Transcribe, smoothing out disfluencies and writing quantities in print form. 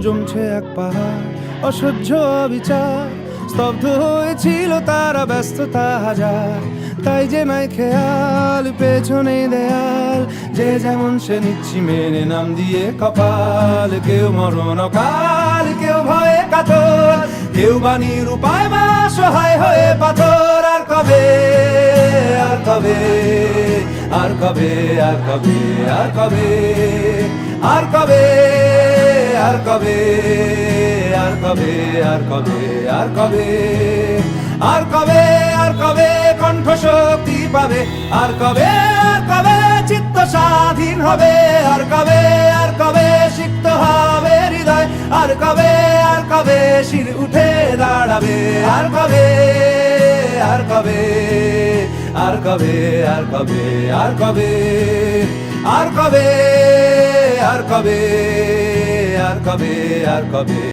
জমছে এক পাহাড়, অসহ্য অবিচার, স্তব্ধ হয়েছিল তারা, ব্যস্ততা হাজার। তাই যে নাই খেয়াল, পেছনে দেয়াল, যে যেমন সে নিচ্ছি মেনে নাম দিয়ে কপাল। কেউ মরণ অকাল, কেউ ভয়ে কাতর, কেউ বাণীর উপায় বা সহায় হয়ে পাথর। আর কবে, আর কবে, আর কবে, আর কবে, আর কবে, আর কবে, আর কবে, আর কবে, আর কবে, আর কবে, আর কবে, আর কবে কণ্ঠ শক্তি পাবে? আর কবে, আর কবে চিত্ত স্বাধীন হবে? আর কবে, আর কবে সিক্ত হবে হৃদয়? আর কবে, আর কবে শির উঠে দাঁড়াবে? আর কবে, আর কবে, আর কবে, আর কবে, আর কবে, আর কবে, আর কবে, আর কবে, আর কবে।